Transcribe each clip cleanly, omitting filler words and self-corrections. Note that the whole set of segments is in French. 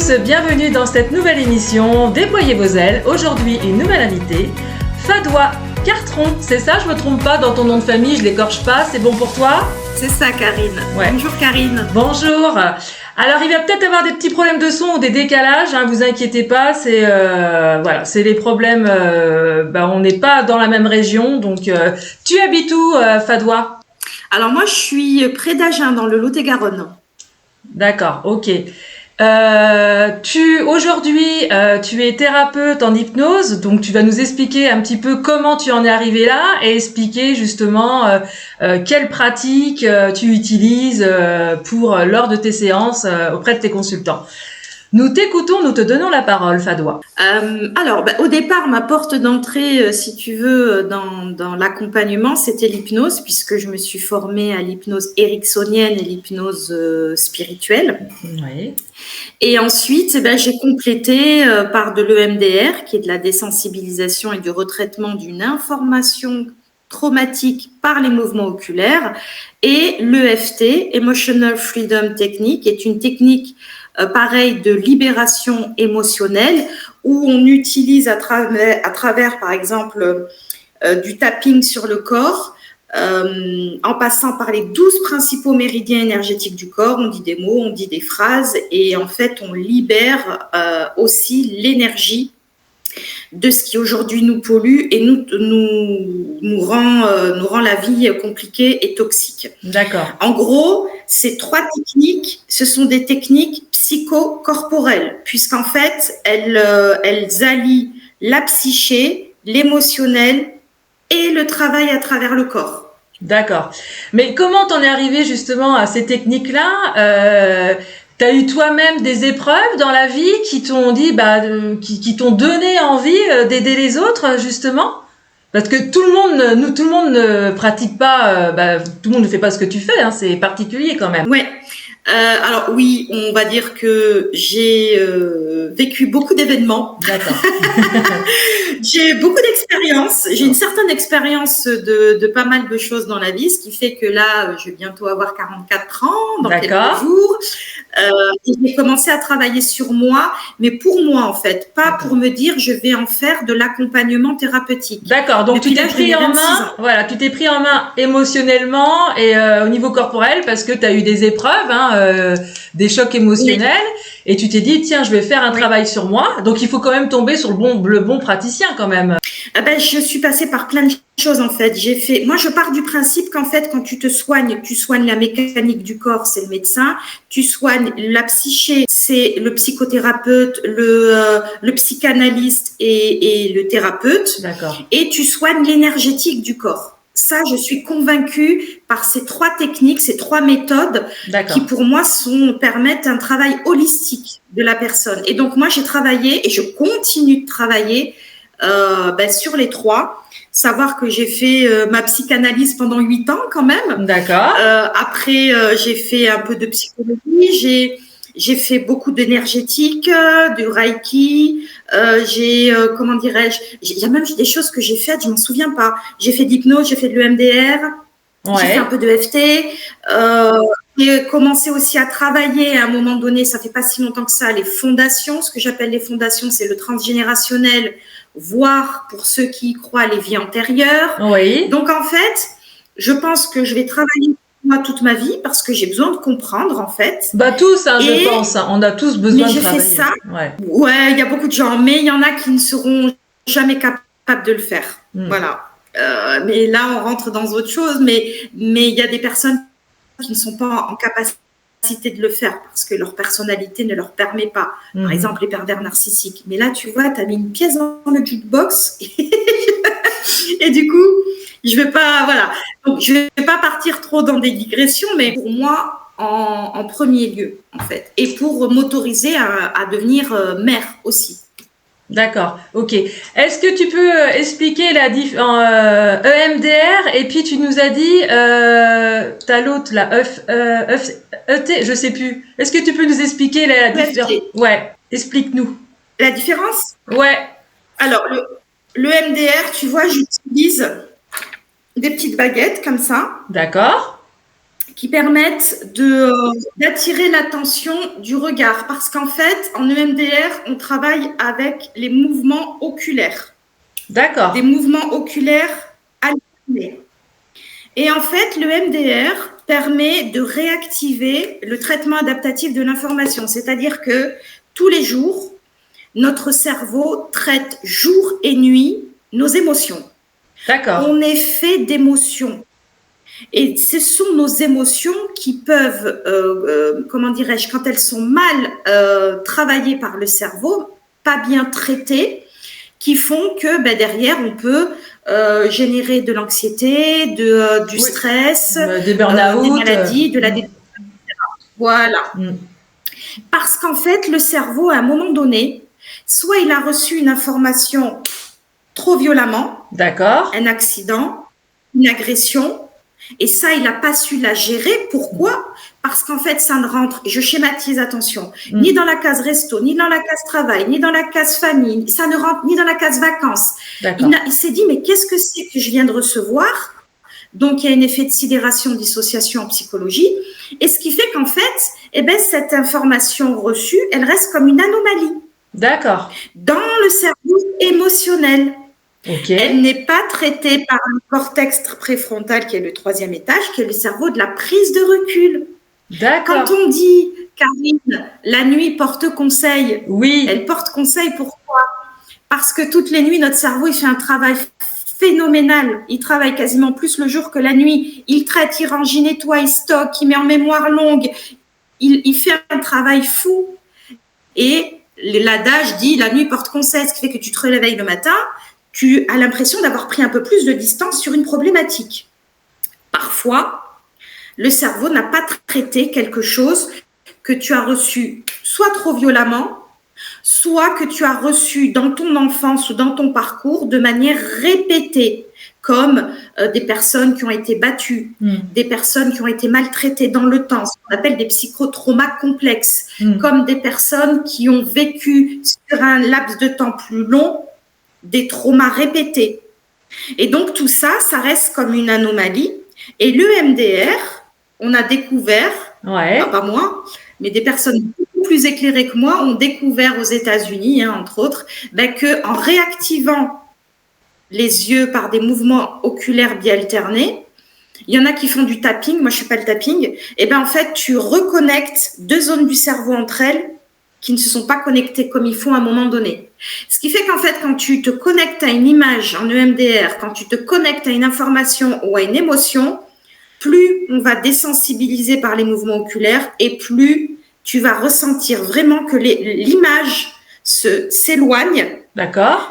tous, bienvenue dans cette nouvelle émission Déployez vos ailes. Aujourd'hui, une nouvelle invitée, Fadwa Cartron. C'est ça, je me trompe pas dans ton nom de famille, je l'écorche pas, c'est bon pour toi? C'est ça, Karine. Ouais. Bonjour, Karine. Bonjour. Alors, il va peut-être avoir des petits problèmes de son ou des décalages, hein, vous inquiétez pas, c'est les problèmes, on n'est pas dans la même région, donc tu habites où, Fadwa? Alors moi, je suis près d'Agen, dans le Lot-et-Garonne. D'accord, ok. Aujourd'hui, tu es thérapeute en hypnose, donc tu vas nous expliquer un petit peu comment tu en es arrivé là et expliquer justement quelles pratiques tu utilises lors de tes séances auprès de tes consultants. Nous t'écoutons, nous te donnons la parole, Fadwa. Au départ, ma porte d'entrée, si tu veux, dans l'accompagnement, c'était l'hypnose, puisque je me suis formée à l'hypnose ericksonienne et l'hypnose spirituelle. Oui. Et ensuite, j'ai complété par de l'EMDR, qui est de la désensibilisation et du retraitement d'une information traumatique par les mouvements oculaires, et l'EFT, Emotional Freedom Technique, est une technique pareil de libération émotionnelle où on utilise à travers par exemple du tapping sur le corps en passant par les 12 principaux méridiens énergétiques du corps. On dit des mots, on dit des phrases et en fait on libère aussi l'énergie de ce qui aujourd'hui nous pollue et nous rend la vie compliquée et toxique. D'accord. En gros, ces trois techniques, ce sont des techniques psychocorporelles, puisqu'en fait, elles allient la psyché, l'émotionnel et le travail à travers le corps. D'accord. Mais comment t'en es arrivé justement à ces techniques-là? T'as eu toi-même des épreuves dans la vie qui t'ont dit, qui t'ont donné envie d'aider les autres justement? Parce que tout le monde ne pratique pas, tout le monde ne fait pas ce que tu fais, hein, c'est particulier quand même. Ouais. Alors oui, on va dire que j'ai vécu beaucoup d'événements. D'accord. J'ai beaucoup d'expérience. J'ai une certaine expérience de pas mal de choses dans la vie, ce qui fait que là, je vais bientôt avoir 44 ans dans quelques jours. J'ai commencé à travailler sur moi, mais pour moi en fait, pas pour me dire je vais en faire de l'accompagnement thérapeutique. D'accord, donc tu t'es pris en main, voilà, tu t'es pris en main émotionnellement et au niveau corporel parce que tu as eu des épreuves, des chocs émotionnels, et tu t'es dit tiens, je vais faire un travail sur moi. Donc il faut quand même tomber sur le bon praticien quand même. Je suis passée par plein de choses en fait. Moi je pars du principe qu'en fait quand tu te soignes, tu soignes la mécanique du corps, c'est le médecin, tu soignes la psyché, c'est le psychothérapeute, le psychanalyste et le thérapeute. D'accord. Et tu soignes l'énergétique du corps. Ça, je suis convaincue par ces trois techniques, ces trois méthodes qui pour moi permettent un travail holistique de la personne. Et donc moi j'ai travaillé et je continue de travailler sur les trois. Savoir que j'ai fait ma psychanalyse pendant 8 ans quand même. D'accord. Après, j'ai fait un peu de psychologie, j'ai fait beaucoup d'énergétique, du reiki, il y a même des choses que j'ai faites, je m'en souviens pas. J'ai fait de l'hypnose, j'ai fait de l'EMDR, j'ai fait un peu de FT, j'ai commencé aussi à travailler à un moment donné, ça fait pas si longtemps que ça, les fondations. Ce que j'appelle les fondations, c'est le transgénérationnel, voire pour ceux qui y croient, les vies antérieures. Oui. Donc en fait, je pense que je vais travailler moi toute ma vie parce que j'ai besoin de comprendre en fait. Tous, je pense, on a tous besoin de travailler. Mais j'ai fait ça. Ouais, il y a beaucoup de gens, mais il y en a qui ne seront jamais capables de le faire. Voilà. Mais là, on rentre dans autre chose, mais il y a des personnes qui ne sont pas en capacité de le faire parce que leur personnalité ne leur permet pas. Par exemple, les pervers narcissiques. Mais là, tu vois, tu as mis une pièce dans le jukebox et du coup, je vais pas partir trop dans des digressions, mais pour moi, en premier lieu, en fait. Et pour m'autoriser à devenir mère aussi. D'accord, ok. Est-ce que tu peux expliquer la EMDR et puis tu nous as dit, t'as l'autre là, ET, je sais plus. Est-ce que tu peux nous expliquer la différence? Ouais, explique-nous. La différence? Ouais. Alors, le EMDR, tu vois, j'utilise des petites baguettes comme ça. D'accord. qui permettent d'attirer l'attention du regard. Parce qu'en fait, en EMDR, on travaille avec les mouvements oculaires. D'accord. Des mouvements oculaires alternés. Et en fait, le MDR permet de réactiver le traitement adaptatif de l'information. C'est-à-dire que tous les jours, notre cerveau traite jour et nuit nos émotions. D'accord. On est fait d'émotions. Et ce sont nos émotions qui peuvent, comment dirais-je, quand elles sont mal travaillées par le cerveau, pas bien traitées, qui font que derrière, on peut générer de l'anxiété, du stress, des burn-out, des maladies, de la dépression, etc. Voilà. Parce qu'en fait, le cerveau, à un moment donné, soit il a reçu une information trop violemment, d'accord, un accident, une agression, et ça, il n'a pas su la gérer. Pourquoi ? Parce qu'en fait, ça ne rentre, je schématise, attention, ni dans la case resto, ni dans la case travail, ni dans la case famille, ça ne rentre ni dans la case vacances. Il s'est dit, mais qu'est-ce que c'est que je viens de recevoir ? Donc, il y a un effet de sidération, dissociation en psychologie. Et ce qui fait qu'en fait, cette information reçue, elle reste comme une anomalie. D'accord. Dans le cerveau émotionnel. Okay. Elle n'est pas traitée par le cortex préfrontal, qui est le 3e étage, qui est le cerveau de la prise de recul. D'accord. Quand on dit, Karine, la nuit porte conseil, oui. Elle porte conseil, pourquoi ? Parce que toutes les nuits, notre cerveau, il fait un travail phénoménal. Il travaille quasiment plus le jour que la nuit. Il traite, il range, il nettoie, il stocke, il met en mémoire longue. Il fait un travail fou. Et l'adage dit, la nuit porte conseil, ce qui fait que tu te réveilles le matin, tu as l'impression d'avoir pris un peu plus de distance sur une problématique. Parfois, le cerveau n'a pas traité quelque chose que tu as reçu soit trop violemment, soit que tu as reçu dans ton enfance ou dans ton parcours de manière répétée, comme des personnes qui ont été battues, des personnes qui ont été maltraitées dans le temps, ce qu'on appelle des psychotraumas complexes, comme des personnes qui ont vécu sur un laps de temps plus long des traumas répétés. Et donc, tout ça, ça reste comme une anomalie. Et l'EMDR, on a découvert, pas moi, mais des personnes beaucoup plus éclairées que moi ont découvert aux États-Unis, entre autres, qu'en réactivant les yeux par des mouvements oculaires bialternés, il y en a qui font du tapping, moi je ne fais pas le tapping, et en fait, tu reconnectes 2 zones du cerveau entre elles qui ne se sont pas connectées comme il faut à un moment donné. Ce qui fait qu'en fait, quand tu te connectes à une image en EMDR, quand tu te connectes à une information ou à une émotion, plus on va désensibiliser par les mouvements oculaires et plus tu vas ressentir vraiment que l'image s'éloigne,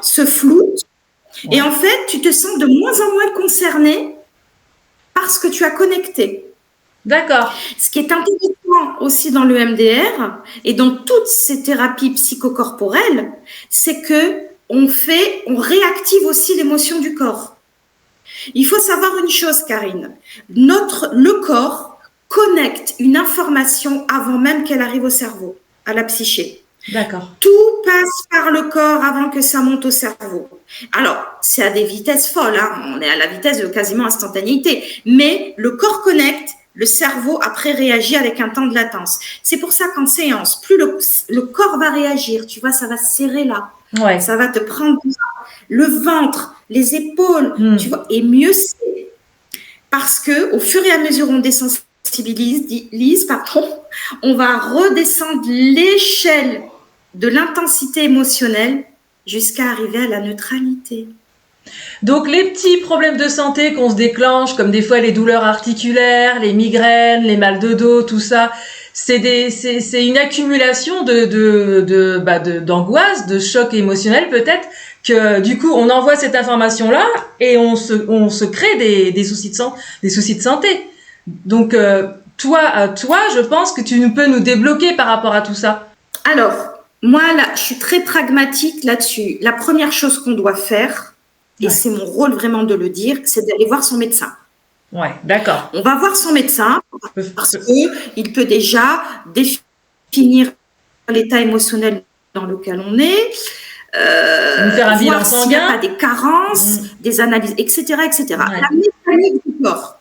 se floute, et en fait, tu te sens de moins en moins concerné parce que tu as connecté. D'accord. Ce qui est intéressant aussi dans le MDR et dans toutes ces thérapies psychocorporelles, c'est que on réactive aussi l'émotion du corps. Il faut savoir une chose, Karine. Le corps connecte une information avant même qu'elle arrive au cerveau, à la psyché. D'accord. Tout passe par le corps avant que ça monte au cerveau. Alors, c'est à des vitesses folles, on est à la vitesse de quasiment instantanéité, mais le corps connecte, le cerveau après réagit avec un temps de latence. C'est pour ça qu'en séance, plus le corps va réagir, tu vois, ça va se serrer là. Ouais. Ça va te prendre le ventre, les épaules, tu vois, et mieux c'est. Parce que au fur et à mesure on désensibilise, on va redescendre l'échelle de l'intensité émotionnelle jusqu'à arriver à la neutralité. Donc les petits problèmes de santé qu'on se déclenche, comme des fois les douleurs articulaires, les migraines, les mal de dos, tout ça, c'est une accumulation d'angoisse, de choc émotionnel peut-être, que du coup on envoie cette information là et on se crée des soucis de santé. Donc toi, je pense que tu peux nous débloquer par rapport à tout ça. Alors, moi là, je suis très pragmatique là-dessus. La première chose qu'on doit faire, et c'est mon rôle vraiment de le dire, c'est d'aller voir son médecin. Ouais, d'accord. On va voir son médecin parce qu'il peut déjà définir l'état émotionnel dans lequel on est, faire un bilan sanguin, s'il n'y a pas des carences, des analyses, etc., etc. La mécanique du corps.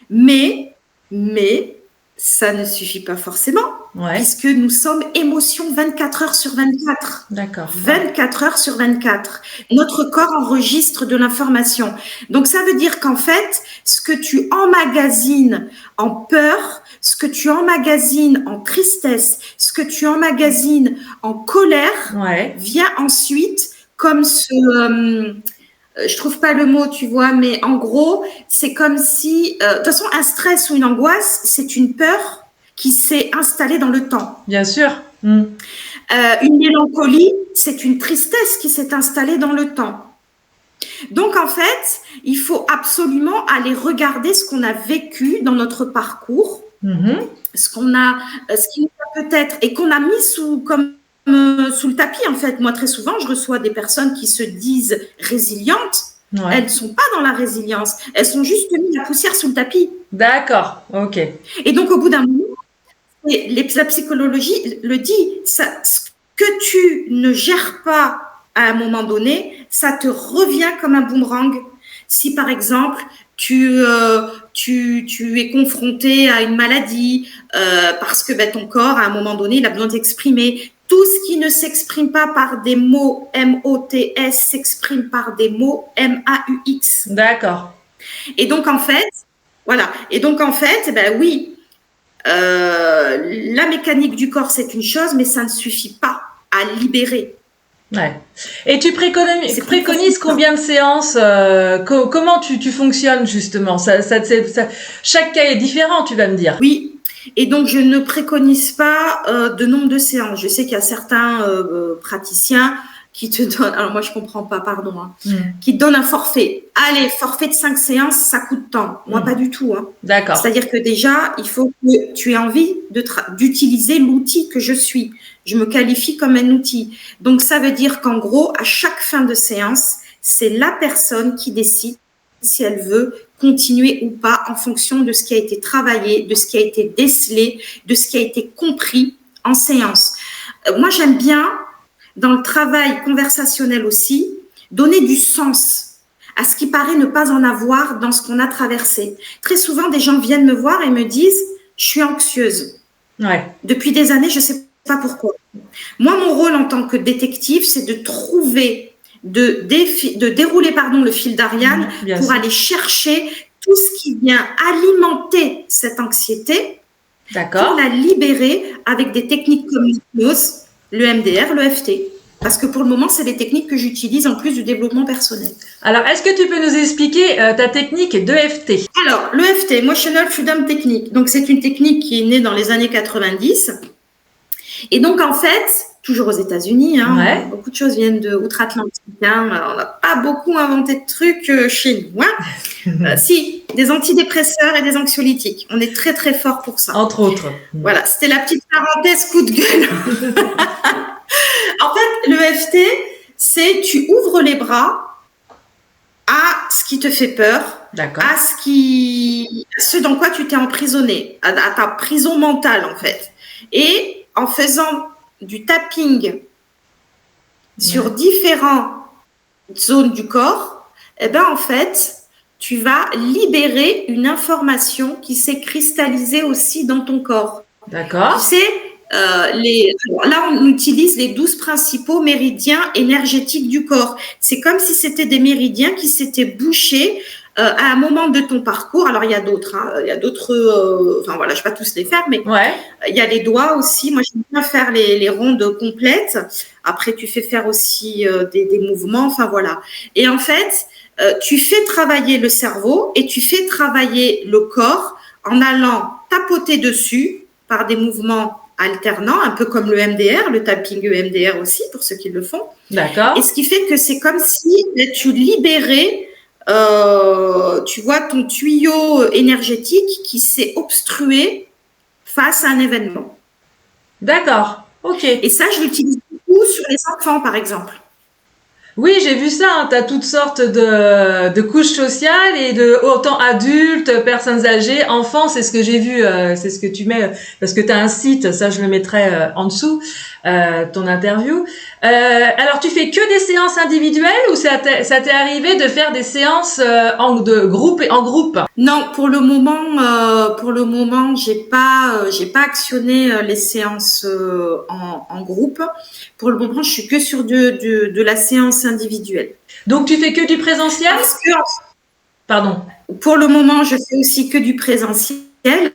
Mais Mais ça ne suffit pas forcément, Ouais. puisque nous sommes émotions 24 heures sur 24. D'accord. 24 heures sur 24. Notre corps enregistre de l'information. Donc, ça veut dire qu'en fait, ce que tu emmagasines en peur, ce que tu emmagasines en tristesse, ce que tu emmagasines en colère, Ouais. vient ensuite comme je trouve pas le mot, tu vois, mais en gros, c'est comme si, de toute façon, un stress ou une angoisse, c'est une peur qui s'est installée dans le temps. Bien sûr. Une mélancolie, c'est une tristesse qui s'est installée dans le temps. Donc, en fait, il faut absolument aller regarder ce qu'on a vécu dans notre parcours, ce qui nous a peut-être, et qu'on a mis sous le tapis, en fait. Moi, très souvent, je reçois des personnes qui se disent résilientes. Ouais. Elles ne sont pas dans la résilience. Elles sont juste mis la poussière sous le tapis. D'accord. Ok. Et donc, au bout d'un moment, la psychologie le dit, ce que tu ne gères pas à un moment donné, ça te revient comme un boomerang. Si, par exemple, tu es confronté à une maladie parce que ton corps, à un moment donné, il a besoin d'exprimer. Tout ce qui ne s'exprime pas par des mots M-O-T-S s'exprime par des mots M-A-U-X. D'accord. Et donc, en fait, voilà. Et donc, en fait, oui, la mécanique du corps, c'est une chose, mais ça ne suffit pas à libérer. Ouais. Et tu préconises combien de séances comment tu fonctionnes justement chaque cas est différent, tu vas me dire. Oui. Et donc, je ne préconise pas de nombre de séances. Je sais qu'il y a certains praticiens qui te donnent, alors moi je comprends pas, pardon, qui te donnent un forfait. Allez, forfait de 5 séances, ça coûte tant. Moi, pas du tout. D'accord. C'est-à-dire que déjà, il faut que tu aies envie d'utiliser l'outil que je suis. Je me qualifie comme un outil. Donc, ça veut dire qu'en gros, à chaque fin de séance, c'est la personne qui décide si elle veut continuer ou pas en fonction de ce qui a été travaillé, de ce qui a été décelé, de ce qui a été compris en séance. Moi, j'aime bien, dans le travail conversationnel aussi, donner du sens à ce qui paraît ne pas en avoir dans ce qu'on a traversé. Très souvent, des gens viennent me voir et me disent « je suis anxieuse ». Ouais. Depuis des années, je ne sais pas pourquoi. Moi, mon rôle en tant que détective, c'est de trouver de dérouler le fil d'Ariane pour aller chercher tout ce qui vient alimenter cette anxiété pour la libérer avec des techniques comme l'hypnose, le MDR, le FT. Parce que pour le moment, c'est des techniques que j'utilise en plus du développement personnel. Alors, est-ce que tu peux nous expliquer ta technique de FT? Alors, le FT, Emotional Freedom Technique. Donc, c'est une technique qui est née dans les années 90. Et donc, en fait, toujours aux États-Unis, beaucoup de choses viennent de outre-Atlantique. On n'a pas beaucoup inventé de trucs chez nous. Si, des antidépresseurs et des anxiolytiques. On est très, très fort pour ça. Entre autres. Voilà, c'était la petite parenthèse coup de gueule. En fait, le FT, c'est tu ouvres les bras à ce qui te fait peur, à ce dans quoi tu t'es emprisonné, à ta prison mentale, en fait. Et en faisant du tapping sur différentes zones du corps, en fait, tu vas libérer une information qui s'est cristallisée aussi dans ton corps. D'accord. Tu sais, là, on utilise les 12 principaux méridiens énergétiques du corps. C'est comme si c'était des méridiens qui s'étaient bouchés à un moment de ton parcours. Alors, il y a d'autres. Il y a d'autres. Je ne vais pas tous les faire, mais il y a les doigts aussi. Moi, j'aime bien faire les rondes complètes. Après, tu fais faire aussi des mouvements. Enfin, voilà. Et en fait, tu fais travailler le cerveau et tu fais travailler le corps en allant tapoter dessus par des mouvements alternant, un peu comme le MDR, le tapping EMDR aussi, pour ceux qui le font. D'accord. Et ce qui fait que c'est comme si tu libérais, tu vois, ton tuyau énergétique qui s'est obstrué face à un événement. D'accord, ok. Et ça, je l'utilise beaucoup sur les enfants, par exemple. Oui, j'ai vu ça. Tu as toutes sortes de couches sociales et de autant adultes, personnes âgées, enfants. C'est ce que j'ai vu. C'est ce que tu mets parce que tu as un site. Ça, je le mettrai en dessous. ton interview. Alors, tu fais que des séances individuelles ou ça t'est arrivé de faire des séances de groupe et en groupe? Non, pour le moment, j'ai pas actionné les séances en groupe. Pour le moment, je suis que sur de la séance individuelle. Donc, tu fais que du présentiel? Parce que, Pardon. pour le moment, je fais aussi que du présentiel.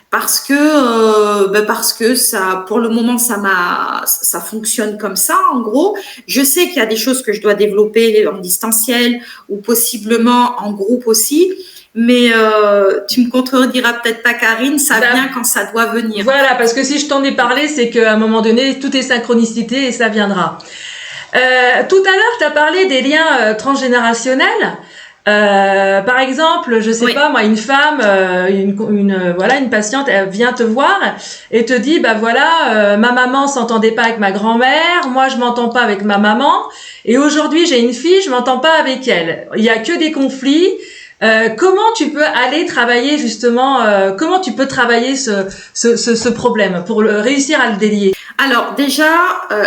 Parce que ça, pour le moment, ça fonctionne comme ça, en gros. Je sais qu'il y a des choses que je dois développer en distanciel ou possiblement en groupe aussi. Mais tu me contrediras peut-être pas, Karine, ça vient quand ça doit venir. Voilà, parce que si je t'en ai parlé, c'est qu'à un moment donné, tout est synchronicité et ça viendra. Tout à l'heure, tu as parlé des liens transgénérationnels. Par exemple, je sais pas moi, une femme, une patiente, elle vient te voir et te dit bah voilà, ma maman s'entendait pas avec ma grand-mère, moi je m'entends pas avec ma maman, et aujourd'hui j'ai une fille, je m'entends pas avec elle. Il y a que des conflits. Comment tu peux aller travailler justement, comment tu peux travailler ce problème pour réussir à le délier? Alors déjà,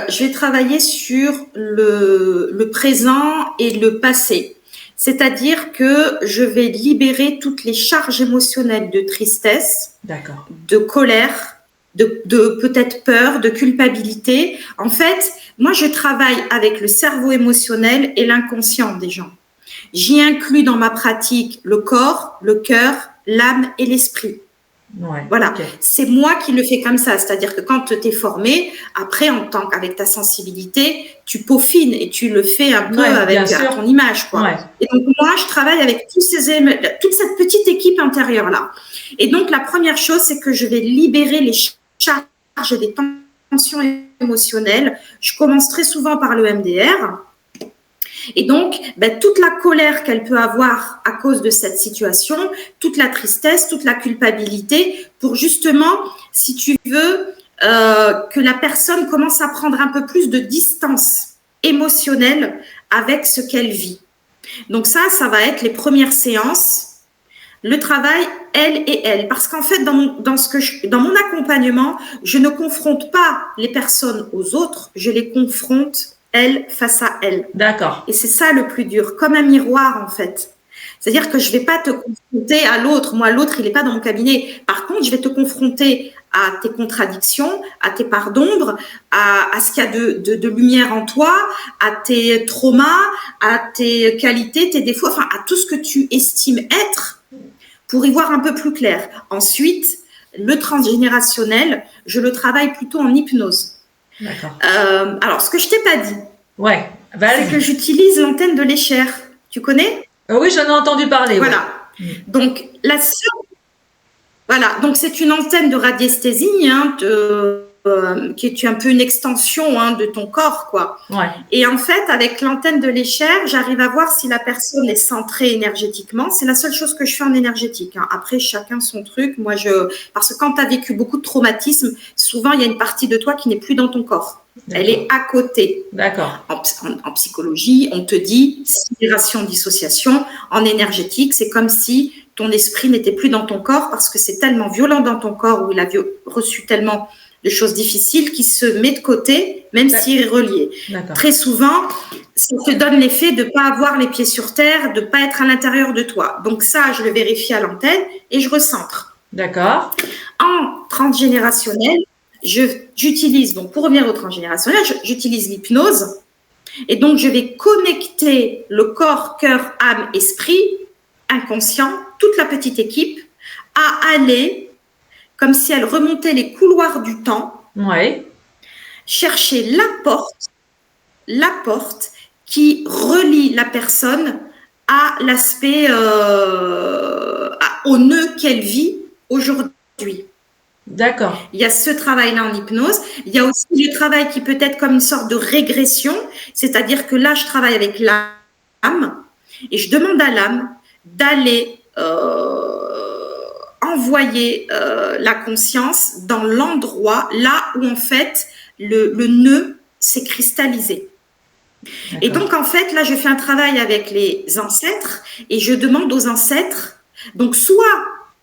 je vais travailler sur le présent et le passé. C'est-à-dire que je vais libérer toutes les charges émotionnelles de tristesse, de colère, de peut-être peur, de culpabilité. En fait, moi, je travaille avec le cerveau émotionnel et l'inconscient des gens. J'y inclus dans ma pratique le corps, le cœur, l'âme et l'esprit. Ouais, voilà, okay. C'est moi qui le fais comme ça, c'est-à-dire que quand tu es formé, après, avec ta sensibilité, tu peaufines et tu le fais un peu avec ton image, quoi. Ouais. Et donc, moi, je travaille avec toute cette petite équipe intérieure-là. Et donc, la première chose, c'est que je vais libérer les charges et les tensions émotionnelles. Je commence très souvent par le MDR. Et donc, toute la colère qu'elle peut avoir à cause de cette situation, toute la tristesse, toute la culpabilité, pour justement, si tu veux, que la personne commence à prendre un peu plus de distance émotionnelle avec ce qu'elle vit. Donc ça va être les premières séances, le travail, elle et elle. Parce qu'en fait, dans mon accompagnement, je ne confronte pas les personnes aux autres, je les confronte elle face à elle. D'accord. Et c'est ça le plus dur, comme un miroir en fait. C'est-à-dire que je ne vais pas te confronter à l'autre. Moi, l'autre, il n'est pas dans mon cabinet. Par contre, je vais te confronter à tes contradictions, à tes parts d'ombre, à ce qu'il y a de lumière en toi, à tes traumas, à tes qualités, tes défauts, enfin à tout ce que tu estimes être pour y voir un peu plus clair. Ensuite, le transgénérationnel, je le travaille plutôt en hypnose. D'accord. Alors, ce que je t'ai pas dit, c'est que j'utilise l'antenne de l'Escher. Tu connais? Oui, j'en ai entendu parler. Voilà. Ouais. Donc, donc c'est une antenne de radiesthésie qui est un peu une extension de ton corps, quoi. Ouais. Et en fait, avec l'antenne de l'Escher, j'arrive à voir si la personne est centrée énergétiquement. C'est la seule chose que je fais en énergétique. Après, chacun son truc. Moi, parce que quand tu as vécu beaucoup de traumatismes, souvent, il y a une partie de toi qui n'est plus dans ton corps. Elle est à côté. D'accord. En psychologie, on te dit sidération, dissociation. En énergétique, c'est comme si ton esprit n'était plus dans ton corps parce que c'est tellement violent dans ton corps où il a reçu tellement de choses difficiles qui se met de côté, même s'il est relié. Très souvent, ça te donne l'effet de ne pas avoir les pieds sur terre, de ne pas être à l'intérieur de toi. Donc ça, je le vérifie à l'antenne et je recentre. D'accord. En transgénérationnel, j'utilise, donc pour revenir au transgénérationnel, j'utilise l'hypnose. Et donc, je vais connecter le corps, cœur, âme, esprit, inconscient, toute la petite équipe, à aller comme si elle remontait les couloirs du temps, chercher la porte qui relie la personne à l'aspect, au nœud qu'elle vit aujourd'hui. D'accord. Il y a ce travail-là en hypnose. Il y a aussi le travail qui peut être comme une sorte de régression, c'est-à-dire que là, je travaille avec l'âme et je demande à l'âme d'aller envoyer la conscience dans l'endroit là où en fait le nœud s'est cristallisé. Et donc en fait là je fais un travail avec les ancêtres et je demande aux ancêtres, donc soit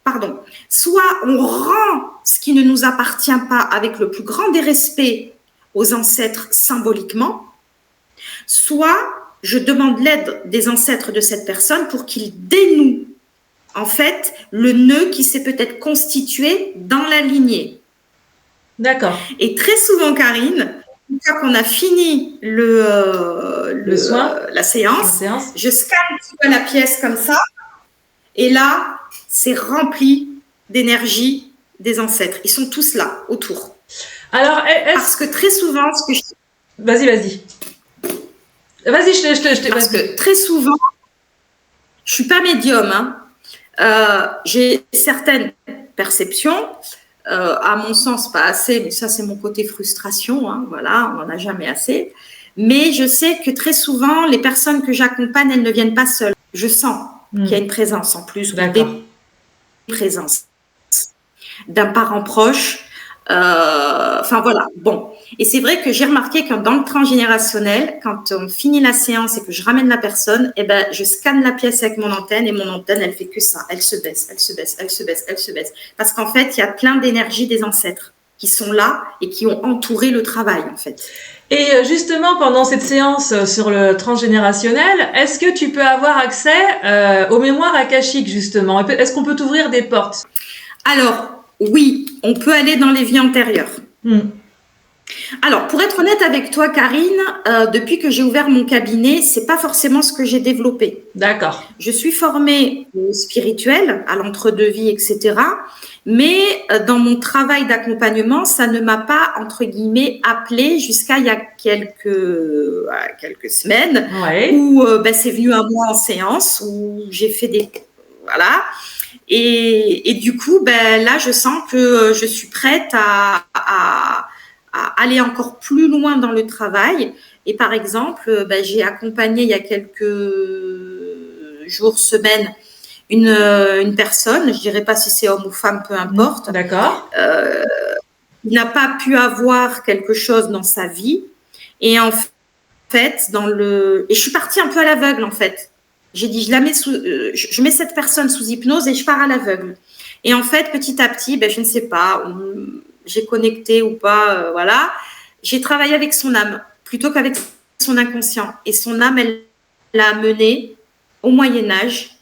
on rend ce qui ne nous appartient pas avec le plus grand des respects aux ancêtres symboliquement, soit je demande l'aide des ancêtres de cette personne pour qu'ils dénouent en fait le nœud qui s'est peut-être constitué dans la lignée. D'accord. Et très souvent, Karine, une fois qu'on a fini soin, la séance, je scanne un petit peu la pièce comme ça, et là, c'est rempli d'énergie des ancêtres. Ils sont tous là, autour. Alors, parce que très souvent, ce que je... Vas-y, je Parce que très souvent, je suis pas médium, hein. J'ai certaines perceptions, à mon sens pas assez, mais ça c'est mon côté frustration, hein, voilà, on n'en a jamais assez. Mais je sais que très souvent, les personnes que j'accompagne, elles ne viennent pas seules. Je sens qu'il y a une présence en plus, des présences d'un parent proche. Enfin voilà, bon. Et c'est vrai que j'ai remarqué que dans le transgénérationnel, quand on finit la séance et que je ramène la personne, eh ben, je scanne la pièce avec mon antenne et mon antenne, elle fait que ça. Elle se baisse, elle se baisse, elle se baisse, elle se baisse. Parce qu'en fait, il y a plein d'énergie des ancêtres qui sont là et qui ont entouré le travail, en fait. Et justement, pendant cette séance sur le transgénérationnel, est-ce que tu peux avoir accès aux mémoires akashiques, justement? Est-ce qu'on peut t'ouvrir des portes? Alors, oui, on peut aller dans les vies antérieures. Alors, pour être honnête avec toi, Karine, depuis que j'ai ouvert mon cabinet, c'est pas forcément ce que j'ai développé. D'accord. Je suis formée au spirituel, à l'entre-deux-vie, etc. Mais dans mon travail d'accompagnement, ça ne m'a pas, entre guillemets, appelée jusqu'à il y a quelques semaines, où c'est venu à moi en séance, où j'ai fait des... Voilà. Et du coup, là, je sens que je suis prête à aller encore plus loin dans le travail. Et par exemple, j'ai accompagné il y a quelques jours, semaines, une personne, je dirais pas si c'est homme ou femme, peu importe. D'accord. Il n'a pas pu avoir quelque chose dans sa vie. Et en fait, et je suis partie un peu à l'aveugle, en fait. J'ai dit, je mets cette personne sous hypnose et je pars à l'aveugle. Et en fait, petit à petit, je ne sais pas, j'ai connecté ou pas, voilà. J'ai travaillé avec son âme plutôt qu'avec son inconscient. Et son âme, elle l'a amené au Moyen-Âge,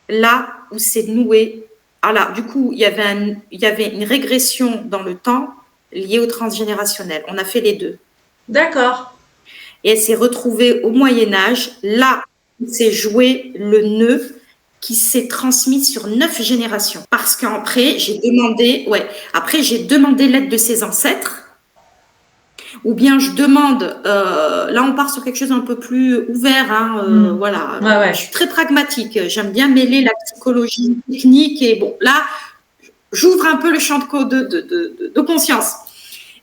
là où c'est noué. Alors, du coup, il y avait une régression dans le temps liée au transgénérationnel. On a fait les deux. D'accord. Et elle s'est retrouvée au Moyen-Âge, là où s'est joué le nœud qui s'est transmis sur 9 générations. Parce qu'après, j'ai demandé l'aide de ses ancêtres. Ou bien je demande, là on part sur quelque chose un peu plus ouvert, voilà. Ouais. Je suis très pragmatique, j'aime bien mêler la psychologie technique et bon, là, j'ouvre un peu le champ de conscience.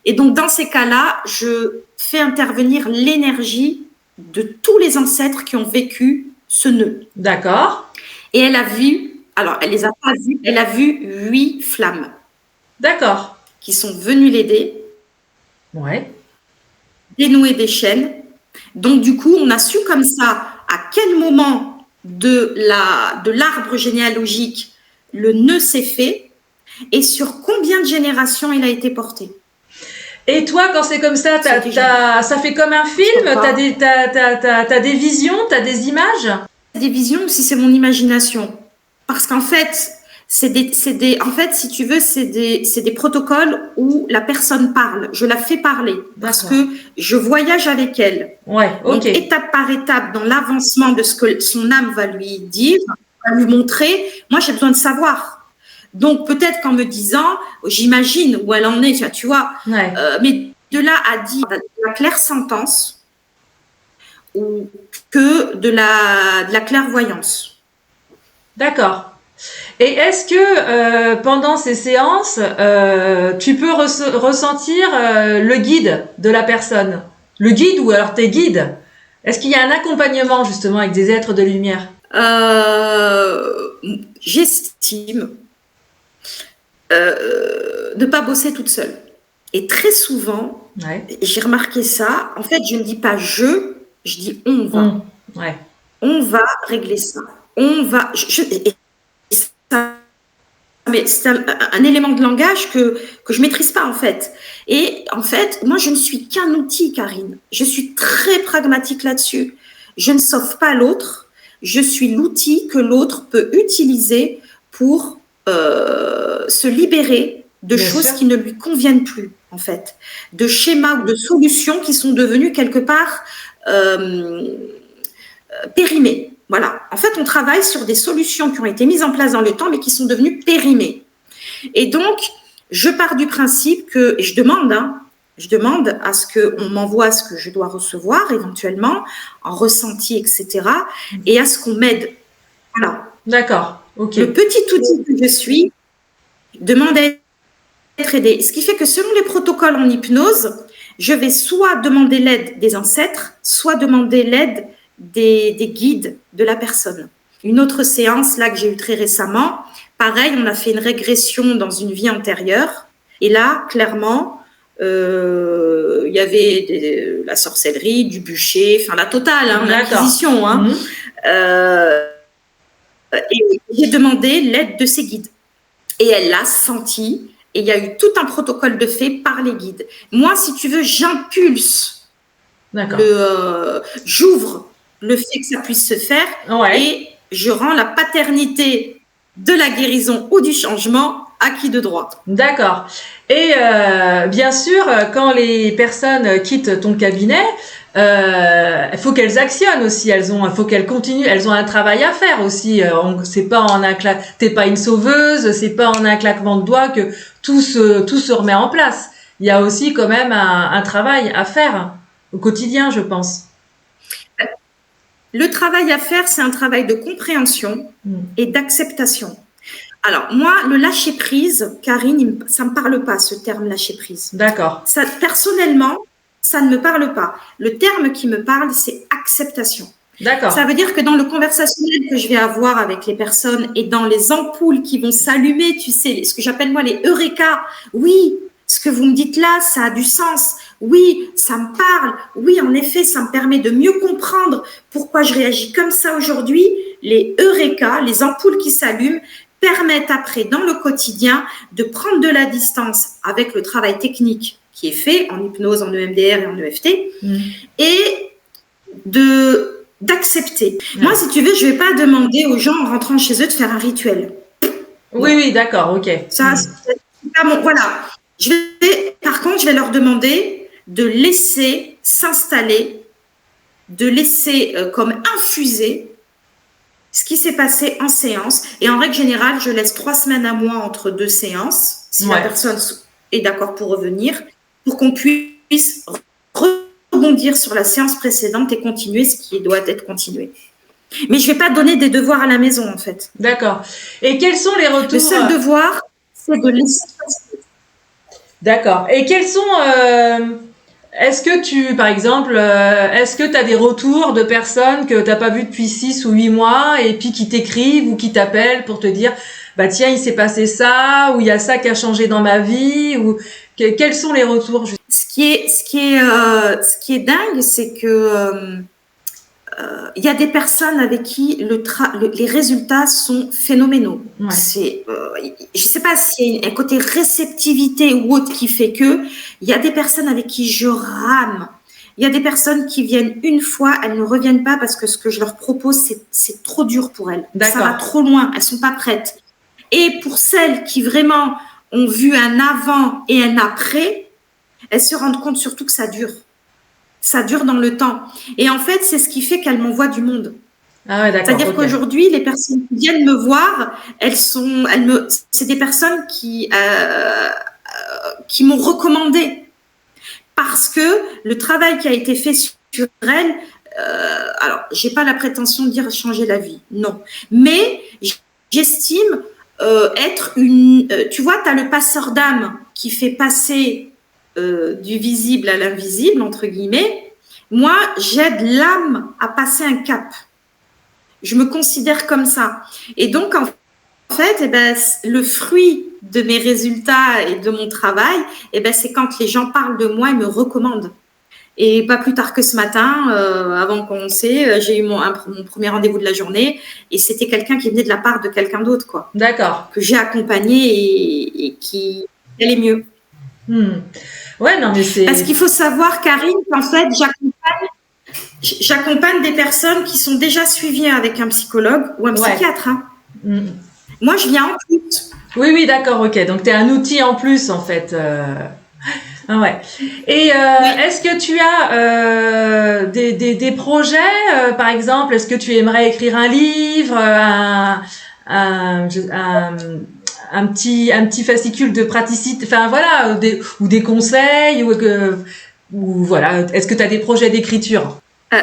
Et donc dans ces cas-là, je fais intervenir l'énergie de tous les ancêtres qui ont vécu ce nœud. D'accord. Et elle a vu, alors elle les a pas vus, elle a vu 8 flammes. D'accord. Qui sont venues l'aider. Ouais. Dénouer des chaînes. Donc du coup, on a su comme ça à quel moment de l'arbre généalogique le nœud s'est fait et sur combien de générations il a été porté. Et toi, quand c'est comme ça, ça fait comme un film? T'as des visions, t'as des images? Des visions, si c'est mon imagination. Parce qu'en fait, en fait, si tu veux, c'est des protocoles où la personne parle. Je la fais parler parce que je voyage avec elle. Ouais, ok. Donc, étape par étape, dans l'avancement de ce que son âme va lui dire, va lui montrer, moi, j'ai besoin de savoir. Donc, peut-être qu'en me disant, j'imagine où elle en est, tu vois, ouais. Mais de là à dire la claire sentence ou que de la clairvoyance. D'accord. Et est-ce que pendant ces séances, tu peux ressentir le guide de la personne? Le guide ou alors tes guides? Est-ce qu'il y a un accompagnement justement avec des êtres de lumière? J'estime ne pas bosser toute seule. Et très souvent, j'ai remarqué ça, en fait, je ne dis pas je dis on va. Ouais. On va régler ça. On va... Et ça mais c'est un élément de langage que je maîtrise pas en fait. Et en fait, moi, je ne suis qu'un outil, Karine. Je suis très pragmatique là-dessus. Je ne sauve pas l'autre. Je suis l'outil que l'autre peut utiliser pour se libérer de Bien choses sûr. qui ne lui conviennent plus, en fait, de schémas ou de solutions qui sont devenus quelque part périmées. Voilà. En fait, on travaille sur des solutions qui ont été mises en place dans le temps, mais qui sont devenues périmées. Et donc, je pars du principe que, et je demande à ce qu'on m'envoie ce que je dois recevoir éventuellement, en ressenti, etc., et à ce qu'on m'aide. Voilà. D'accord, ok. Le petit outil que je suis demande à être aidé. Ce qui fait que selon les protocoles en hypnose, je vais soit demander l'aide des ancêtres, soit demander l'aide des guides de la personne. Une autre séance, là, que j'ai eue très récemment, pareil, on a fait une régression dans une vie antérieure. Et là, clairement, il y avait la sorcellerie, du bûcher, enfin la totale, hein, l'inquisition. Hein. Et j'ai demandé l'aide de ses guides. Et elle l'a senti. Et il y a eu tout un protocole de fait par les guides. Moi, si tu veux, j'impulse. J'ouvre le fait que ça puisse se faire. Ouais. Et je rends la paternité de la guérison ou du changement acquis de droit. D'accord. Et bien sûr, quand les personnes quittent ton cabinet, il faut qu'elles actionnent aussi. Il faut qu'elles continuent. Elles ont un travail à faire aussi. C'est pas en un t'es pas une sauveuse. C'est pas en un claquement de doigts que tout se remet en place. Il y a aussi quand même un travail à faire au quotidien, je pense. Le travail à faire, c'est un travail de compréhension et d'acceptation. Alors, moi, le lâcher-prise, Karine, ça ne me parle pas, ce terme lâcher-prise. D'accord. Personnellement, ça ne me parle pas. Le terme qui me parle, c'est acceptation. D'accord. Ça veut dire que dans le conversationnel que je vais avoir avec les personnes et dans les ampoules qui vont s'allumer, tu sais, ce que j'appelle moi les eureka, oui, ce que vous me dites là, ça a du sens. Oui, ça me parle. Oui, en effet, ça me permet de mieux comprendre pourquoi je réagis comme ça aujourd'hui. Les eureka, les ampoules qui s'allument, permettent après, dans le quotidien, de prendre de la distance avec le travail technique qui est fait en hypnose, en EMDR et en EFT, et d'accepter. Moi, si tu veux, je ne vais pas demander aux gens en rentrant chez eux de faire un rituel. Oui, d'accord, ok. Ça, c'est pas bon. Voilà. Par contre, je vais leur demander de laisser s'installer, de laisser comme infuser ce qui s'est passé en séance. Et en règle générale, je laisse 3 semaines à mois entre 2 séances, si la personne est d'accord pour revenir, pour qu'on puisse rebondir sur la séance précédente et continuer ce qui doit être continué. Mais je ne vais pas donner des devoirs à la maison, en fait. D'accord. Et quels sont les retours? Le seul devoir, c'est de laisser passer. D'accord. Et quels sont... est-ce que par exemple, est-ce que tu as des retours de personnes que tu n'as pas vues depuis 6 ou 8 mois et puis qui t'écrivent ou qui t'appellent pour te dire bah tiens, il s'est passé ça, ou il y a ça qui a changé dans ma vie, ou quels sont les retours? Ce qui est dingue, c'est que il y a des personnes avec qui les résultats sont phénoménaux. Ouais. Je ne sais pas s'il y a un côté réceptivité ou autre qui fait que il y a des personnes avec qui je rame. Il y a des personnes qui viennent une fois, elles ne reviennent pas parce que ce que je leur propose, c'est trop dur pour elles. Ça va trop loin, elles ne sont pas prêtes. Et pour celles qui vraiment ont vu un avant et un après, elles se rendent compte surtout que ça dure. Ça dure dans le temps. Et en fait, c'est ce qui fait qu'elles m'envoient du monde. Ah ouais, d'accord. C'est-à-dire qu'aujourd'hui, les personnes qui viennent me voir, c'est des personnes qui m'ont recommandé. Parce que le travail qui a été fait sur elles, alors, j'ai pas la prétention de dire changer la vie, non. Mais j'estime être tu vois, tu as le passeur d'âme qui fait passer du visible à l'invisible, entre guillemets. Moi, j'aide l'âme à passer un cap. Je me considère comme ça. Et donc, en fait, le fruit de mes résultats et de mon travail, c'est quand les gens parlent de moi et me recommandent. Et pas plus tard que ce matin, avant qu'on sait, j'ai eu mon premier rendez-vous de la journée et c'était quelqu'un qui venait de la part de quelqu'un d'autre, quoi. D'accord. Que j'ai accompagné et qui allait mieux. Ouais, non, mais c'est... Parce qu'il faut savoir, Karine, qu'en fait, j'accompagne des personnes qui sont déjà suivies avec un psychologue ou un psychiatre. Hein. Moi, je viens en plus. Oui, d'accord, ok. Donc, tu es un outil en plus, en fait. Ah ouais. Et est-ce que tu as des projets, par exemple, est-ce que tu aimerais écrire un livre, un petit fascicule de praticité, enfin voilà, ou des conseils, ou voilà, est-ce que tu as des projets d'écriture?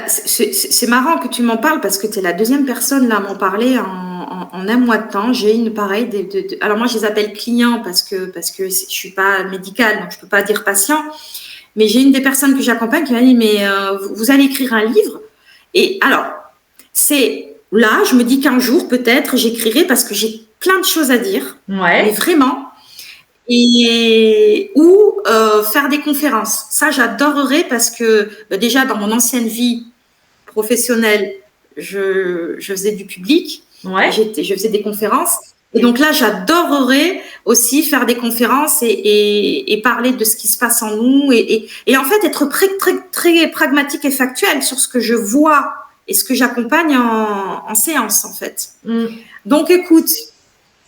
C'est marrant que tu m'en parles parce que tu es la deuxième personne là à m'en parler en un mois de temps. J'ai une pareille. Alors moi, je les appelle clients parce que je suis pas médicale, donc je peux pas dire patient. Mais j'ai une des personnes que j'accompagne qui m'a dit mais vous allez écrire un livre. Et alors, c'est là, je me dis qu'un jour peut-être j'écrirai parce que j'ai plein de choses à dire. Ouais. Mais vraiment. Ou faire des conférences. Ça, j'adorerais parce que déjà dans mon ancienne vie professionnelle, je faisais du public, je faisais des conférences. Et donc là, j'adorerais aussi faire des conférences et parler de ce qui se passe en nous et en fait être très pragmatique et factuel sur ce que je vois et ce que j'accompagne en séance en fait. Donc écoute,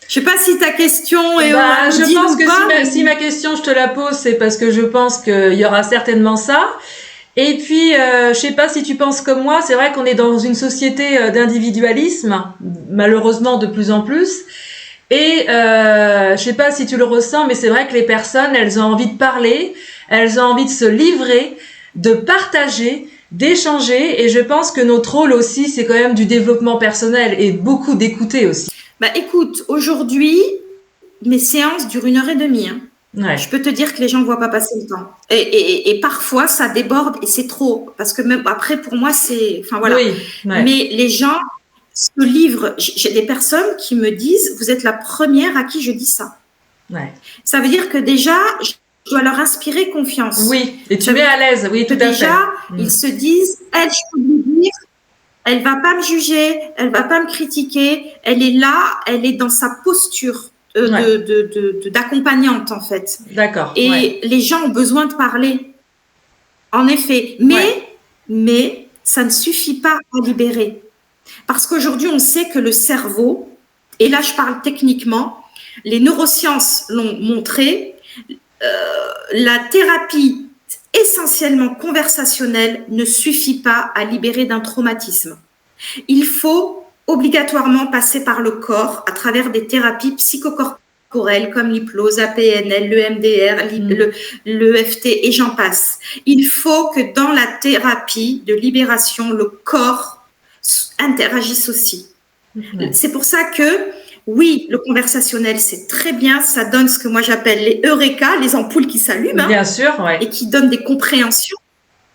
je sais pas si ta question est je pense que si ma question je te la pose, c'est parce que je pense qu'il y aura certainement ça. Et puis, je sais pas si tu penses comme moi, c'est vrai qu'on est dans une société d'individualisme, malheureusement de plus en plus. Et je sais pas si tu le ressens, mais c'est vrai que les personnes, elles ont envie de parler, elles ont envie de se livrer, de partager, d'échanger. Et je pense que notre rôle aussi, c'est quand même du développement personnel et beaucoup d'écouter aussi. Bah écoute, aujourd'hui, mes séances durent 1h30. Hein. Ouais. Je peux te dire que les gens ne voient pas passer le temps. Et parfois, ça déborde et c'est trop. Parce que même après, pour moi, c'est... Enfin voilà. Oui, ouais. Mais les gens se livrent. J'ai des personnes qui me disent, vous êtes la première à qui je dis ça. Ouais. Ça veut dire que déjà, je dois leur inspirer confiance. Oui, et tu mets à l'aise. Oui, tout à fait. Déjà, ils se disent, je peux lui dire, elle va pas me juger, elle va pas me critiquer, elle est là, elle est dans sa posture d'accompagnante en fait. D'accord. Et les gens ont besoin de parler. En effet, mais ça ne suffit pas à libérer. Parce qu'aujourd'hui, on sait que le cerveau, et là je parle techniquement, les neurosciences l'ont montré, la thérapie essentiellement conversationnelle ne suffit pas à libérer d'un traumatisme. Il faut obligatoirement passer par le corps à travers des thérapies psychocorporelles comme l'hypnose, la PNL, le MDR, l'EFT et j'en passe. Il faut que dans la thérapie de libération, le corps interagisse aussi. C'est pour ça que oui, le conversationnel, c'est très bien. Ça donne ce que moi j'appelle les eureka, les ampoules qui s'allument. Bien sûr, et qui donnent des compréhensions,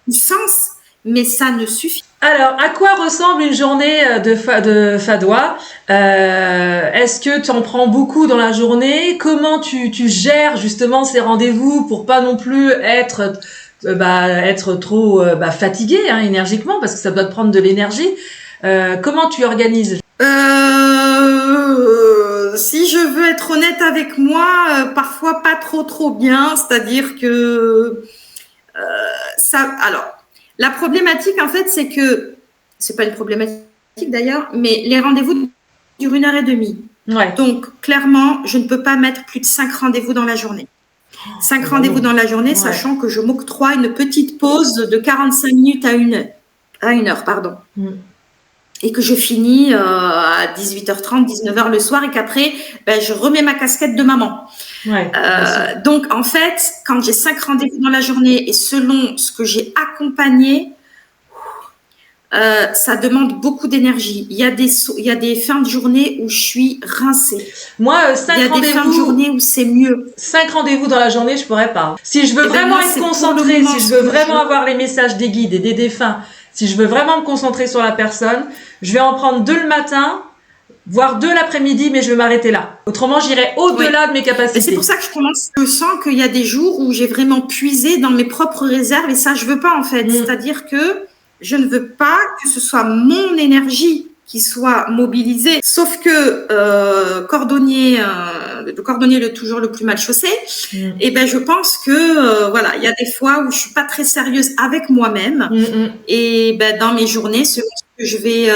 du sens, mais ça ne suffit pas. Alors, à quoi ressemble une journée de Fadoua? Est-ce que tu en prends beaucoup dans la journée? Comment tu gères justement ces rendez-vous pour pas non plus être trop fatigué énergiquement, parce que ça doit te prendre de l'énergie. Comment tu organises? Si je veux être honnête avec moi, parfois pas trop bien, c'est-à-dire que alors, la problématique en fait, c'est que c'est pas une problématique d'ailleurs, mais les rendez-vous durent 1h30. Ouais. Donc clairement, je ne peux pas mettre plus de 5 rendez-vous dans la journée. 5 rendez-vous dans la journée, sachant que je m'octroie une petite pause de 45 minutes à 1 heure, pardon. Et que je finis à 18h30, 19h le soir et qu'après, je remets ma casquette de maman. Donc, en fait, quand j'ai 5 rendez-vous dans la journée et selon ce que j'ai accompagné, ça demande beaucoup d'énergie. Il y a des fins de journée où je suis rincée. Moi, 5 rendez-vous. Il y a des fins de journée où c'est mieux. 5 rendez-vous dans la journée, je pourrais pas. Si je veux vraiment être concentrée, si je veux vraiment avoir les messages des guides et des défunts, si je veux vraiment me concentrer sur la personne, je vais en prendre 2 le matin, voire 2 l'après-midi, mais je vais m'arrêter là. Autrement, j'irai au-delà de mes capacités. Et c'est pour ça que je sens qu'il y a des jours où j'ai vraiment puisé dans mes propres réserves et ça, je veux pas en fait. C'est-à-dire que je ne veux pas que ce soit mon énergie qui soit mobilisée. Sauf que le cordonnier toujours le plus mal chaussé. Et ben je pense que voilà, il y a des fois où je suis pas très sérieuse avec moi-même. Et ben dans mes journées, selon ce que je vais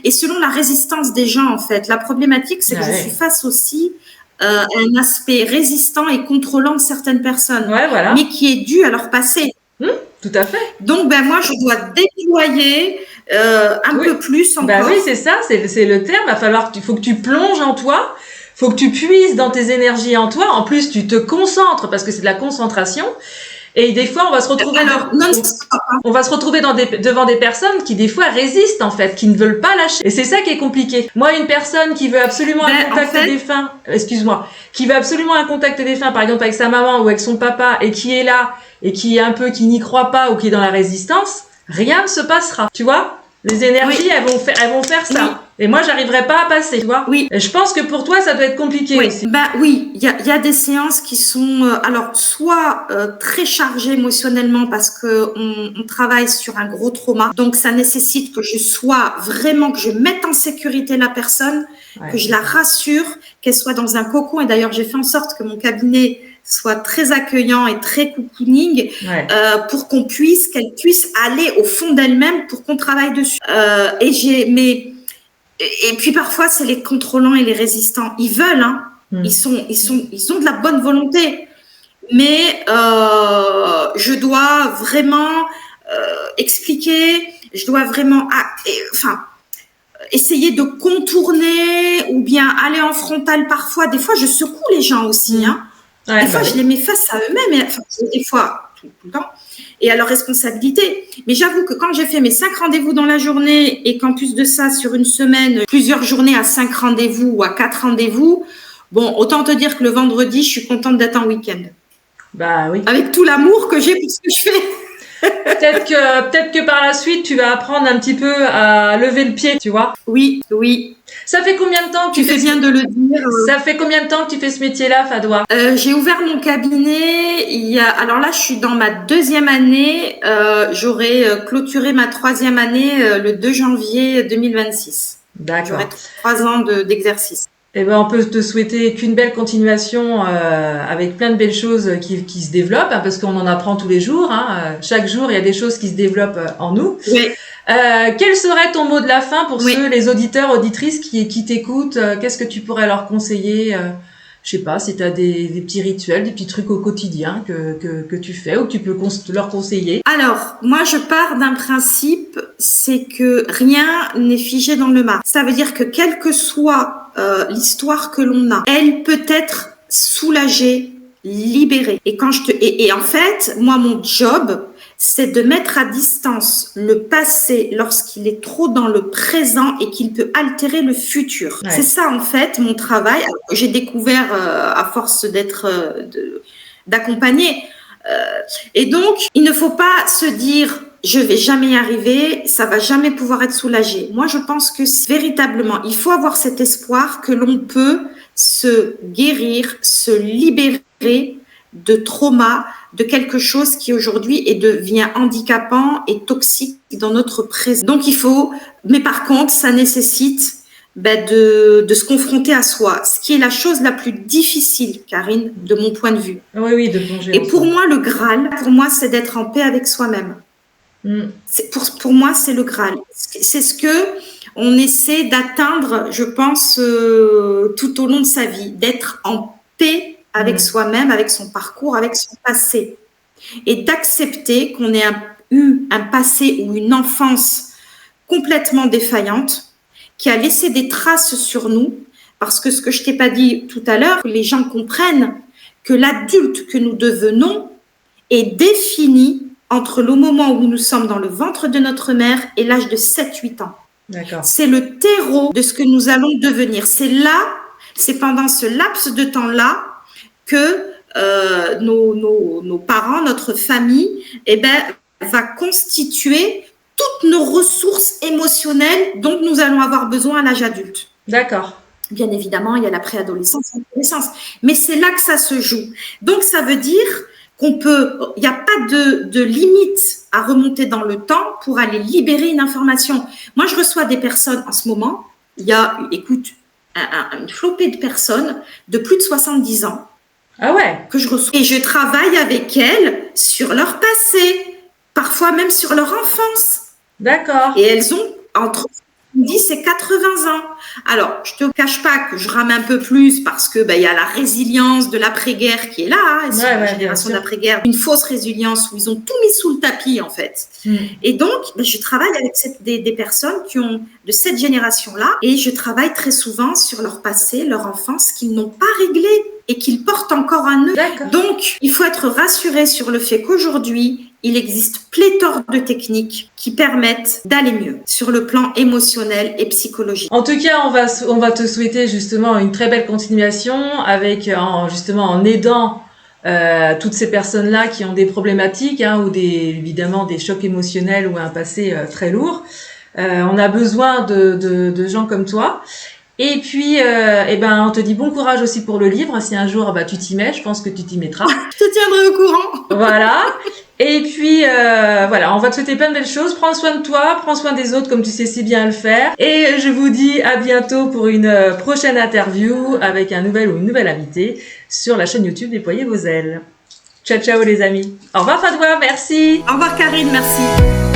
et selon la résistance des gens en fait. La problématique, c'est que je suis face aussi à un aspect résistant et contrôlant de certaines personnes, mais qui est dû à leur passé. Tout à fait. Donc, ben moi, je dois déployer un peu plus encore. Bah oui, c'est ça, c'est le terme. Il faut que tu plonges en toi, faut que tu puises dans tes énergies en toi. En plus, tu te concentres parce que c'est de la concentration. Et des fois, on va se retrouver devant des personnes qui, des fois, résistent, en fait, qui ne veulent pas lâcher. Et c'est ça qui est compliqué. Moi, une personne qui veut absolument un contact défunt, qui veut absolument un contact défunt, par exemple, avec sa maman ou avec son papa, et qui est là, et qui n'y croit pas, ou qui est dans la résistance, rien ne se passera. Tu vois? Les énergies, elles vont faire ça. Et moi, j'arriverai pas à passer, tu vois. Et je pense que pour toi, ça doit être compliqué aussi. Bah oui, il y a des séances qui sont alors soit très chargées émotionnellement parce que on travaille sur un gros trauma. Donc ça nécessite que je mette en sécurité la personne, que je la rassure, qu'elle soit dans un cocon. Et d'ailleurs, j'ai fait en sorte que mon cabinet soit très accueillant et très cocooning pour qu'elle puisse aller au fond d'elle-même pour qu'on travaille dessus. Et puis parfois, c'est les contrôlants et les résistants. Ils veulent, hein. Ils ont de la bonne volonté. Mais je dois vraiment expliquer, je dois vraiment essayer de contourner ou bien aller en frontal parfois. Des fois, je secoue les gens aussi. Hein. Des fois, je les mets face à eux-mêmes. Des fois, tout le temps. Et à leur responsabilité. Mais j'avoue que quand j'ai fait mes 5 rendez-vous dans la journée et qu'en plus de ça, sur une semaine, plusieurs journées à 5 rendez-vous ou à 4 rendez-vous, bon, autant te dire que le vendredi, je suis contente d'être en week-end. Bah oui. Avec tout l'amour que j'ai pour ce que je fais. Peut-être que par la suite, tu vas apprendre un petit peu à lever le pied, tu vois. Oui. Ça fait combien de temps que tu fais bien de le dire. Ça fait combien de temps que tu fais ce métier-là, Fadoua? J'ai ouvert mon cabinet alors là, je suis dans ma 2e année. J'aurai clôturé ma 3e année le 2 janvier 2026. D'accord. J'aurai 3 ans d'exercice. Eh ben, on peut te souhaiter qu'une belle continuation avec plein de belles choses qui se développent, hein, parce qu'on en apprend tous les jours. Hein. Chaque jour, il y a des choses qui se développent en nous. Oui. Quel serait ton mot de la fin pour les auditeurs, auditrices qui t'écoutent? Qu'est-ce que tu pourrais leur conseiller? Je sais pas, si tu as des petits rituels, des petits trucs au quotidien que tu fais ou que tu peux leur conseiller. Alors, moi, je pars d'un principe, c'est que rien n'est figé dans le marbre. Ça veut dire que quelle que soit l'histoire que l'on a, elle peut être soulagée, libérée. Et en fait, moi, mon job, c'est de mettre à distance le passé lorsqu'il est trop dans le présent et qu'il peut altérer le futur. Ouais. C'est ça, en fait, mon travail. J'ai découvert à force d'accompagner. Et donc, il ne faut pas se dire « je vais jamais y arriver, ça va jamais pouvoir être soulagé ». Moi, je pense que véritablement, il faut avoir cet espoir que l'on peut se guérir, se libérer de trauma, de quelque chose qui aujourd'hui devient handicapant et toxique dans notre présent. Donc mais par contre, ça nécessite de se confronter à soi, ce qui est la chose la plus difficile, Karine, de mon point de vue. Oui, de plonger. Et pour moi, le Graal, c'est d'être en paix avec soi-même. Pour moi, c'est le Graal. C'est ce que on essaie d'atteindre, je pense, tout au long de sa vie, d'être en paix avec soi-même, avec son parcours, avec son passé. Et d'accepter qu'on ait eu un passé ou une enfance complètement défaillante, qui a laissé des traces sur nous, parce que ce que je t'ai pas dit tout à l'heure, les gens comprennent que l'adulte que nous devenons est défini entre le moment où nous sommes dans le ventre de notre mère et l'âge de 7-8 ans. D'accord. C'est le terreau de ce que nous allons devenir. C'est pendant ce laps de temps-là que nos parents, notre famille, va constituer toutes nos ressources émotionnelles dont nous allons avoir besoin à l'âge adulte. D'accord. Bien évidemment, il y a la préadolescence et l'adolescence. Mais c'est là que ça se joue. Donc, ça veut dire il n'y a pas de limite à remonter dans le temps pour aller libérer une information. Moi, je reçois des personnes en ce moment. Il y a, écoute, une flopée de personnes de plus de 70 ans. Ah ouais. Que je reçois. Et je travaille avec elles sur leur passé, parfois même sur leur enfance. D'accord. Et elles ont entre 10 et 80 ans. Alors, je te cache pas que je rame un peu plus parce que y a la résilience de l'après-guerre qui est là, hein, la génération d'après-guerre, une fausse résilience où ils ont tout mis sous le tapis en fait. Et donc, je travaille avec des personnes qui ont de cette génération-là et je travaille très souvent sur leur passé, leur enfance qu'ils n'ont pas réglé et qu'ils portent encore en eux. Donc, il faut être rassuré sur le fait qu'aujourd'hui, il existe pléthore de techniques qui permettent d'aller mieux sur le plan émotionnel et psychologique. En tout cas, on va te souhaiter justement une très belle continuation avec justement en aidant toutes ces personnes-là qui ont des problématiques ou évidemment des chocs émotionnels ou un passé très lourd. On a besoin de gens comme toi. Et puis, on te dit bon courage aussi pour le livre. Si un jour, tu t'y mets, je pense que tu t'y mettras. Je te tiendrai au courant. Voilà. Et puis, voilà, on va te souhaiter plein de belles choses. Prends soin de toi, prends soin des autres comme tu sais si bien le faire. Et je vous dis à bientôt pour une prochaine interview avec un nouvel ou une nouvelle invitée sur la chaîne YouTube Déployez vos ailes. Ciao, ciao les amis. Au revoir Fadwa, merci. Au revoir Karine, merci.